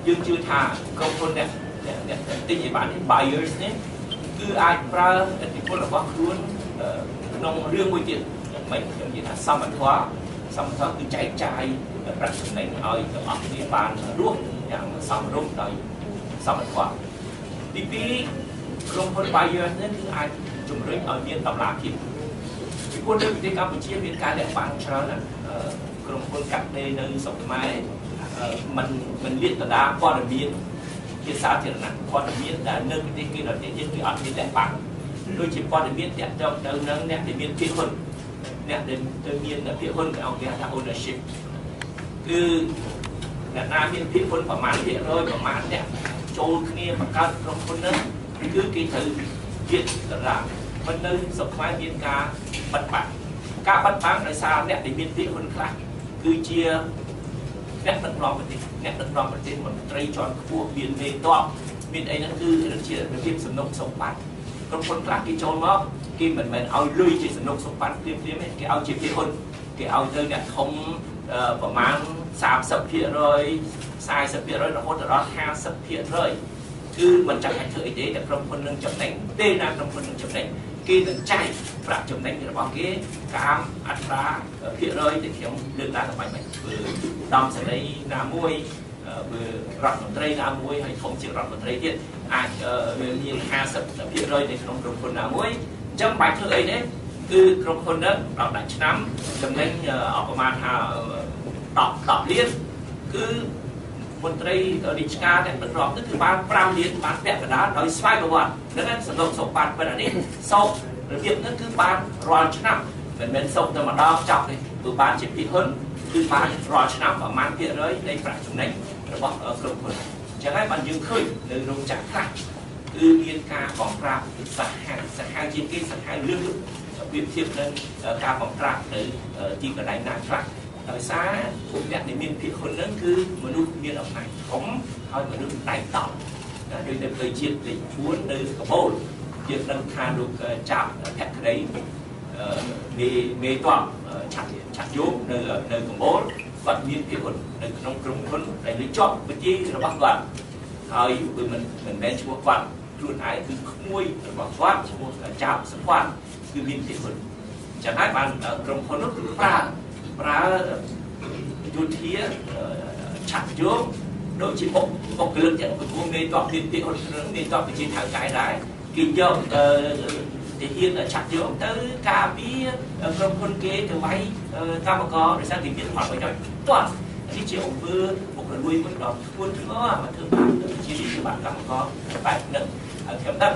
dương chưa thà côngคนเนี่ยติดบ้าน buyers เนี่ยคืออาจប្រើอิทธิพลរបស់ខ្លួនក្នុងរឿងមួយទៀតមិនខ្ញុំនិយាយថាសមត្ថភាពគឺចែកចាយប្រាក់ចំណេញឲ្យទាំងអស់គ្នាបានរស់យ៉ាងសមរម្យដោយសមត្ថភាពទី2ក្រុមហ៊ុន buyers នេះគឺអាចជំរុញឲ្យមានតម្លាភាពពីព្រោះនៅប្រទេសកម្ពុជាមានការលាក់បាំងច្រើនណាស់ក្រុមហ៊ុនកាត់ដេរនៅស្រុកខ្មែរមិនលាតត្រដាងព័ត៌មានជាសាធារណៈព័ត៌មានដែលនៅប្រទេសគេដល់ទៀតយើងគឺអត់មានលាក់បាំងដូចជាព័ត៌មានតាក់ទងទៅនឹងអ្នកដែលមានភាគហ៊ុនអ្នកដែលមានភាគហ៊ុនគេអង្គថា ownership គឺអ្នកណាមានភាគហ៊ុនប្រមាណភាគរយប្រមាណអ្នកចូលគ្នាបង្កើតក្រុមហ៊ុនហ្នឹងគឺគេត្រូវជាតារាប៉ុន្តែស្រុកខ្មែរមានការបិទបាំងដោយសារអ្នកដែលមានភាគហ៊ុនខ្លះគឺជាអ្នកដឹកនាំប្រទេសមន្ត្រីជាន់ខ្ពស់មានមេតបមានអីហ្នឹងគឺជារបៀបសំណុកសម្បត្តិក្រុមហ៊ុនខ្លះគេចូលមកគេមិនមែនឲ្យលុយជាសំណុកសម្បត្តិភ្លាមៗទេគេឲ្យជាភាគហ៊ុនគេឲ្យទៅអ្នកធំប្រមាណ 30% 40% រហូតដល់ 50% គឺមិនចាំបាច់ធ្វើអីទេតែក្រុមហ៊ុននឹងចំណេញពេលណាក្រុមហ៊ុននឹងចំណេញគេនឹងចែកប្រាក់ចំណេញរបស់គេតាមអត្រាភាគរយដែលខ្ញុំលើកឡើងទៅបាញ់ធ្វើដំសេរីណាមួយធ្វើរដ្ឋមន្ត្រីណាមួយហើយធំជាងរដ្ឋមន្ត្រីទៀតអាចមាន 50% នៅក្នុងក្រុមហ៊ុនណាមួយអញ្ចឹងបាច់ធ្វើអីទេគឺក្រុមហ៊ុនហ្នឹងដល់10ឆ្នាំចំណេញប្រមាណថា10លានគឺមន្ត្រីរាជការទាំងប្រកបទៅគឺបាន5លានបានពាក់កណ្ដាលដោយស្វ័យប្រវត្តិហ្នឹងសំណុកសម្បត្តិប៉ុណ្ណានេះសោករបៀបហ្នឹងគឺបានរាល់ឆ្នាំមិនមែនសោកតែម្ដងចប់ទេគឺបានជាភាគហ៊ុនគឺបានរាល់ឆ្នាំប្រមាណភាគរយនៃប្រាក់ចំណេញរបស់ក្រុមហ៊ុនអញ្ចឹងហើយបានយើងឃើញនៅរោងចក្រខ្លះគឺមានការបង្ក្រាបសាហាវជាងគេសាហាវលឿនប្រៀបធៀបនឹងការបង្ក្រាបនៅទីកន្លែងណាខ្លះដោយសារពួកអ្នកដែលមានភាគហ៊ុនហ្នឹងគឺមនុស្សមានអំណាចធំហើយមនុស្សតែងតប់ដូចនៅផ្លូវជាតិលេខ4នៅកបូលយើងដឹងថាលោកចាប់ភក្តីមេតបឆាត់យោនៅកបូលគាត់មានភាគហ៊ុននៅក្នុងក្រុមហ៊ុនដែលលើជាប់វិជារបស់គាត់ហើយវាមិនមែនឈ្មោះគាត់ខ្លួនឯងគឺក្មួយរបស់គាត់ឈ្មោះចាប់សង្វាត់គឺមានភាគហ៊ុនចឹងហើយបានក្រុមហ៊ុននោះគឺប្រើយុធាឆាត់យោដូចជាបុគ្គលិកទាំងក្រុមមេតបមានភាគហ៊ុនមេតបវិជាថៅកែដែរគេយកទាហានឆាត់យោទៅការពារក្រុមហ៊ុនគេទៅវាយកម្មករដោយសារគេមានផលប្រយោជន៍ទាត់នេះជាអង្គើបុគ្គលួយមួយដល់ធ្ងន់ធ្ងរមកធ្វើបាបជាវិបត្តិកម្មករបែបហ្នឹងហើយខ្ញុំដឹង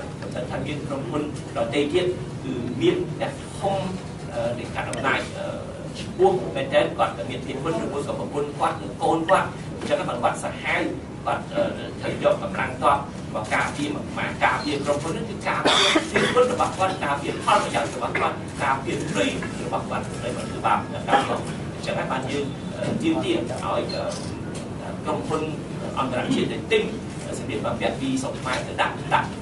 ថាមានក្រុមហ៊ុនដទៃទៀតគឺមានអ្នកធំនៃការអំណាចពួកមែនតើគាត់មានភាគហ៊ុនឬមួយក៏ប្រពន្ធគាត់ឬកូនគាត់អញ្ចឹងបើគាត់សាហាវគាត់ត្រូវយកកម្លាំងតបមកការពារមកការពារក្រុមហ៊ុននេះគឺការពារភាគហ៊ុនរបស់គាត់ការពារផលប្រយោជន៍របស់គាត់ការពារលុយរបស់គាត់ហើយមិនគឺបាបការនោះអញ្ចឹងហើយបានយើងទាមទារឲ្យក្រុមហ៊ុនអន្តរជាតិដែលទិញសម្ភារបំពាក់ពីស្រុកខ្មែរទៅដាក់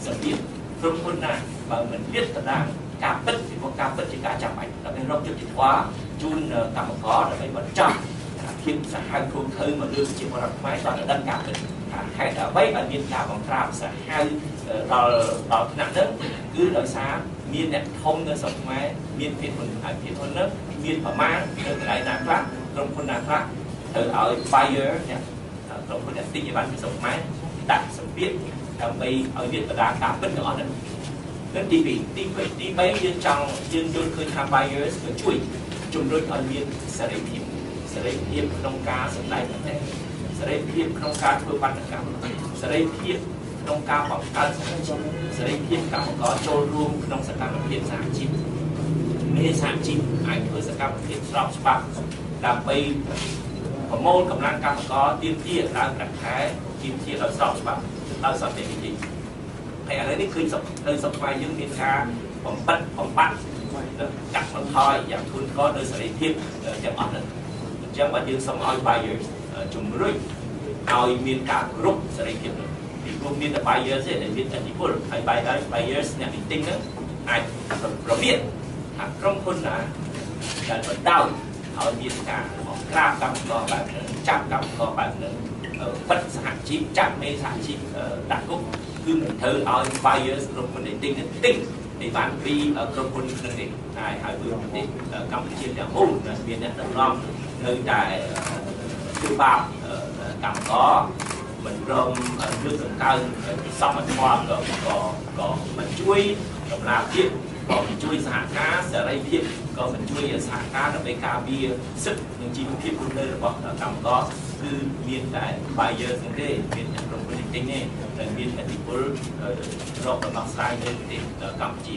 សម្ភារក្រុមហ៊ុនណាបើមិនលាតត្រដាងការពិតពីព្រោះការពិតជាការចាំបាច់ដើម្បីរកយុត្តិធម៌ជូនកម្មករដើម្បីបញ្ចប់ភាពសាហាវធំធេងមកលើជាបរិបទខ្មែរដល់ដឹងការពិតហេតុអ្វីបានមានការបង្ក្រាបសាហាវដល់ថ្នាក់នេះគឺដោយសារមានអ្នកធំនៅស្រុកខ្មែរមានភាគហ៊ុនហើយភាគហ៊ុននោះមានប្រមាណនៅកន្លែងណាខ្លះក្រុមហ៊ុនណាខ្លះត្រូវឲ្យ buyer ក្រុមហ៊ុនអ្នកទិញអីវ៉ាន់ពីស្រុកខ្មែរដាក់សម្ពាធដើម្បីឲ្យមានបណ្ដាការពិតទាំងអស់នេះនិងទី2យើងយល់ឃើញថា buyers ក៏ជួយជំរុញឲ្យមានសេរីភាពក្នុងការសម្ដែងមតិសេរីភាពក្នុងការធ្វើបាតកម្មសេរីភាពក្នុងការបង្កើតសហជីពសេរីភាពកម្មករចូលរួមក្នុងសកម្មភាពសហជីពមានសហជីពអាចធ្វើសកម្មភាពស្របច្បាប់ដើម្បីប្រមូលកម្លាំងកម្មករទាមទារឡើងប្រាក់ខែទាមទារដោយស្របច្បាប់ដោយសន្តិវិធីហើយឥឡូវនេះឃើញនៅស្រុកខ្មែរយើងមានការបំបត្តិកាត់បន្ថយយ៉ាងធ្ងន់ធ្ងរនៅសេរីភាពទាំងអស់នេះអញ្ចឹងបើយើងសូមឲ្យ buyers ជំរុញឲ្យមានការគោរពសេរីភាពនេះពីព្រោះមានតែ buyers ទេដែលមានឥទ្ធិពលហើយ buyers អ្នកទិញហ្នឹងអាចប្រមាថថាក្រុមហ៊ុនណាដែលបណ្ដោយឲ្យមានការបង្ក្រាបកម្មករបែបនេះចាប់កម្មករបែបនេះបិទសហ ជីពចាក់មេសហជីពដាក់គុកគឺមិនត្រូវឲ្យ buyers ក្រុមហ៊ុននេះទិញអីបានពីក្រុមហ៊ុននឹងទេហើយគឺប្រទេសកម្ពុជាទាំងមូលមានអ្នកដឹកនាំនៅតែគឺបាបកម្មករមិនព្រមលើកតម្កើងសមត្ថភាពក៏មិនជួយតម្លាភាពក៏មិនជួយសហការសេរីភាពក៏មិនជួយសហការដើម្បីការពារសិទ្ធិនិងជីវភាពរស់នៅរបស់កម្មករគឺមានតែ buyer ហ្នឹងទេមានតែក្រុមហ៊ុនទិញទេដែលមានឥទ្ធិពលរកដំណោះស្រាយនៅប្រទេសកម្ពុជា